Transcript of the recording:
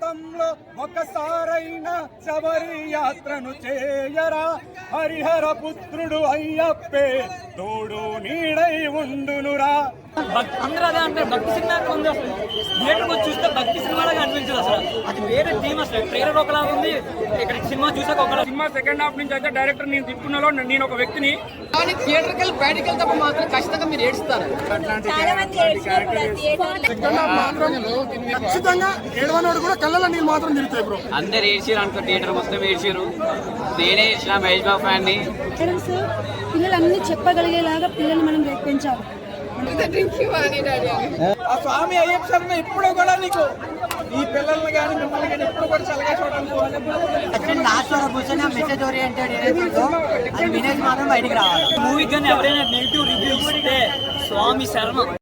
జీవితంలో ఒకసారైనా శబరి యాత్రను చేయరా. హరిహర పుత్రుడు అయ్యప్పే తోడు నీడై ఉండునురా. అందరూ అదే అంటే భక్తి సినిమా ఉంది. అసలు థియేటర్కి వచ్చి చూస్తే భక్తి సినిమాలాగా అనిపించదు. అసలు అది వేరే థీమ్. అసలు ట్రైలర్ ఒకలాగా ఉంది, ఇక్కడ సినిమా చూసాక ఒకలా. సినిమా సెకండ్ హాఫ్ నుంచి అయితే డైరెక్టర్ నేను తిప్పుకున్నాలో నేను ఒక వ్యక్తిని కానీ థియేటర్కి వెళ్ళి బయటకు వెళ్తే మాత్రం ఖచ్చితంగా మీరు ఏడుస్తారు. ఖచ్చితంగా ఏడవనోడు కూడా కళ్ళలో నీళ్ళు మాత్రం తిరుగుతాయి బ్రో. అందరు ఏడ్చారు అనుకో, థియేటర్ మొత్తం ఏడ్చారు. నేనే ఏడ్చిన మహేష్ బాబు ఫ్యాన్ని. పిల్లలు అన్ని చెప్పగలిగేలాగా పిల్లలు మనం పెంచాలి. ఆ స్వామి అయ్యప్ప శర్మ ఇప్పుడు కూడా నీకు ఈ పిల్లల్ని కానీ మిమ్మల్ని కానీ ఎప్పుడు కూడా చల్లగా చూడాలి. లాస్ట్ వరకు కూర్చొని మెసేజ్ ఓరియంటెడ్ ఏదైతే అది వినేజ్ మాత్రం బయటికి రావాలి. మూవీకి కానీ ఎవరైనా నెగిటివ్ రివ్యూ ఇస్తే స్వామి శర్మ